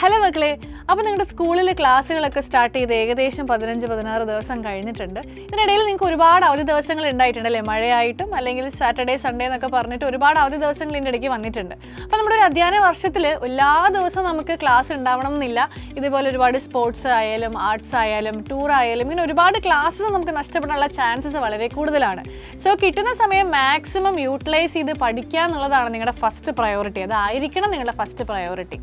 Hello മക്കളെ, അപ്പോൾ നിങ്ങളുടെ സ്കൂളിൽ ക്ലാസ്സുകളൊക്കെ സ്റ്റാർട്ട് ചെയ്ത് ഏകദേശം 15-16 ദിവസം കഴിഞ്ഞിട്ടുണ്ട്. ഇതിനിടയിൽ നിങ്ങൾക്ക് ഒരുപാട് അവധി ദിവസങ്ങൾ ഉണ്ടായിട്ടുണ്ടല്ലേ? മഴയായിട്ടും അല്ലെങ്കിൽ സാറ്റർഡേ സൺഡേ എന്നൊക്കെ പറഞ്ഞിട്ട് ഒരുപാട് അവധി ദിവസങ്ങൾ ഇതിൻ്റെ ഇടയ്ക്ക് വന്നിട്ടുണ്ട്. അപ്പോൾ നമ്മുടെ ഒരു അധ്യയന വർഷത്തിൽ എല്ലാ ദിവസവും നമുക്ക് ക്ലാസ് ഉണ്ടാവണം എന്നില്ല. ഇതുപോലെ ഒരുപാട് സ്പോർട്സ് ആയാലും ആർട്സ് ആയാലും ടൂർ ആയാലും ഇങ്ങനെ ഒരുപാട് ക്ലാസ്സസ് നമുക്ക് നഷ്ടപ്പെടാനുള്ള ചാൻസസ് വളരെ കൂടുതലാണ്. സോ കിട്ടുന്ന സമയം മാക്സിമം യൂട്ടിലൈസ് ചെയ്ത് പഠിക്കുക എന്നുള്ളതാണ് നിങ്ങളുടെ ഫസ്റ്റ് പ്രയോറിറ്റി. അതായിരിക്കണം നിങ്ങളുടെ ഫസ്റ്റ് പ്രയോറിറ്റി.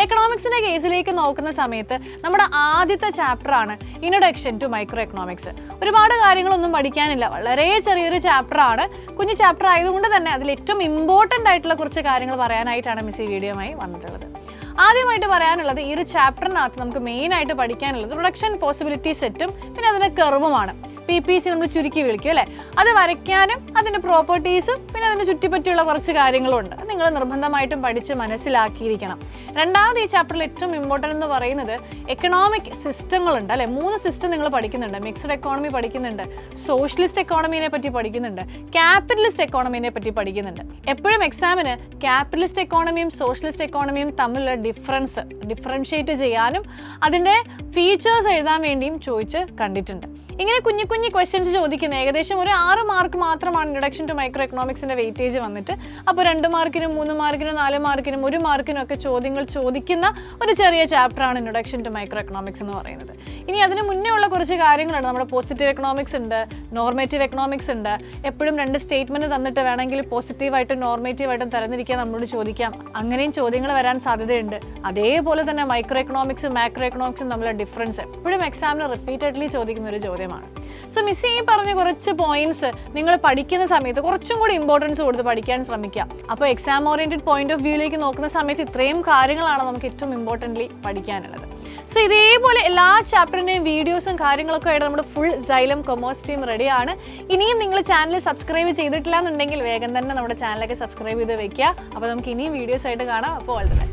എക്കണോമിക്സിൻ്റെ കേസിലേക്ക് നോക്കുന്ന സമയത്ത് നമ്മുടെ ആദ്യത്തെ ചാപ്റ്ററാണ് ഇൻട്രൊഡക്ഷൻ ടു മൈക്രോ എക്കണോമിക്സ്. ഒരുപാട് കാര്യങ്ങളൊന്നും പഠിക്കാനില്ല, വളരെ ചെറിയൊരു ചാപ്റ്ററാണ്. കുഞ്ഞു ചാപ്റ്റർ ആയതുകൊണ്ട് തന്നെ അതിൽ ഏറ്റവും ഇമ്പോർട്ടൻ്റ് ആയിട്ടുള്ള കുറച്ച് കാര്യങ്ങൾ പറയാനായിട്ടാണ് മിസ് ഈ വീഡിയോയുമായി വന്നിട്ടുള്ളത്. ആദ്യമായിട്ട് പറയാനുള്ളത്, ഈ ഒരു ചാപ്റ്ററിനകത്ത് നമുക്ക് മെയിനായിട്ട് പഠിക്കാനുള്ളത് പ്രൊഡക്ഷൻ പോസിബിലിറ്റി സെറ്റും പിന്നെ അതിൻ്റെ കർവുമാണ്. PPC നമ്മൾ ചുരുക്കി വിളിക്കും അല്ലേ? അത് വരയ്ക്കാനും അതിൻ്റെ പ്രോപ്പർട്ടീസും പിന്നെ അതിന് ചുറ്റിപ്പറ്റിയുള്ള കുറച്ച് കാര്യങ്ങളുണ്ട്. നിങ്ങൾ നിർബന്ധമായിട്ടും പഠിച്ച് മനസ്സിലാക്കിയിരിക്കണം. രണ്ടാമത് ഈ ചാപ്റ്ററിൽ ഏറ്റവും ഇമ്പോർട്ടൻ്റ് എന്ന് പറയുന്നത് എക്കണോമിക് സിസ്റ്റങ്ങളുണ്ട് അല്ലേ? 3 സിസ്റ്റം നിങ്ങൾ പഠിക്കുന്നുണ്ട്. മിക്സ്ഡ് എക്കോണമി പഠിക്കുന്നുണ്ട്, സോഷ്യലിസ്റ്റ് എക്കോണമീനെ പറ്റി പഠിക്കുന്നുണ്ട്, ക്യാപിറ്റലിസ്റ്റ് എക്കോണമീനെ പറ്റി പഠിക്കുന്നുണ്ട്. എപ്പോഴും എക്സാമിന് ക്യാപിറ്റലിസ്റ്റ് എക്കോണമിയും സോഷ്യലിസ്റ്റ് എക്കോണമിയും തമ്മിലുള്ള ഡിഫറൻഷിയേറ്റ് ചെയ്യാനും അതിൻ്റെ ഫീച്ചേഴ്സ് എഴുതാൻ വേണ്ടിയും ചോദിച്ച് കണ്ടിട്ടുണ്ട്. ഇങ്ങനെ കുഞ്ഞു കുഞ്ഞു ക്വസ്റ്റ്യൻസ് ചോദിക്കുന്നത് ഏകദേശം ഒരു 6 മാർക്ക് മാത്രമാണ് ഇൻട്രൊഡക്ഷൻ ടു മൈക്രോ എക്കണോമിക്സിൻ്റെ വെയിറ്റേജ് വന്നിട്ട്. അപ്പോൾ 2 മാർക്കിനും 3 മാർക്കിനും 4 മാർക്കിനും 1 മാർക്കിനും ഒക്കെ ചോദ്യങ്ങൾ ചോദിക്കുന്ന ഒരു ചെറിയ ചാപ്റ്ററാണ് ഇൻട്രൊഡക്ഷൻ ടു മൈക്രോ എക്കണോമിക്സ് എന്ന് പറയുന്നത്. ഇനി അതിന് മുന്നേ ഉള്ള കുറച്ച് കാര്യങ്ങളുണ്ട്. നമ്മുടെ പോസിറ്റീവ് എക്കണോമിക്സ് ഉണ്ട്, നോർമേറ്റീവ് എക്കണോമിക്സ് ഉണ്ട്. എപ്പോഴും 2 സ്റ്റേറ്റ്മെൻറ്റ് തന്നിട്ട് വേണമെങ്കിൽ പോസിറ്റീവായിട്ടും നോർമേറ്റീവായിട്ടും തരംതിരിക്കാൻ നമ്മളോട് ചോദിക്കാം. അങ്ങനെയും ചോദ്യങ്ങൾ വരാൻ സാധ്യതയുണ്ട്. അതേപോലെ തന്നെ മൈക്രോ എക്കണോമിക്സും മാക്രോ എക്കണോമിക്സും തമ്മിലുള്ള ഡിഫറൻസ് എപ്പോഴും എക്സാമിന് റിപ്പീറ്റഡ്ലി ചോദിക്കുന്ന ഒരു ചോദ്യമാണ്. സോ മിസ് ഈ പറഞ്ഞ കുറച്ച് പോയിന്റ്സ് നിങ്ങൾ പഠിക്കുന്ന സമയത്ത് കുറച്ചും കൂടി ഇമ്പോർട്ടൻസ് കൊടുത്ത് പഠിക്കാൻ ശ്രമിക്കുക. അപ്പോൾ എക്സാം ഓറിയൻറ്റഡ് പോയിന്റ് ഓഫ് വ്യൂയിലേക്ക് നോക്കുന്ന സമയത്ത് ഇത്രയും കാര്യങ്ങളാണ് നമുക്ക് ഏറ്റവും ഇമ്പോർട്ടൻ്റ്ലി പഠിക്കാനുള്ളത്. സോ ഇതേപോലെ എല്ലാ ചാപ്റ്ററിൻ്റെയും വീഡിയോസും കാര്യങ്ങളൊക്കെ ആയിട്ട് നമ്മുടെ ഫുൾ സൈലം കൊമേഴ്സ് ടീം റെഡിയാണ്. ഇനിയും നിങ്ങൾ ചാനൽ സബ്സ്ക്രൈബ് ചെയ്തിട്ടില്ല എന്നുണ്ടെങ്കിൽ വേഗം തന്നെ നമ്മുടെ ചാനലൊക്കെ സബ്സ്ക്രൈബ് ചെയ്ത് വെക്കുക. അപ്പോൾ നമുക്ക് ഇനിയും വീഡിയോസ് ആയിട്ട് കാണാം. അപ്പോൾ വളരെ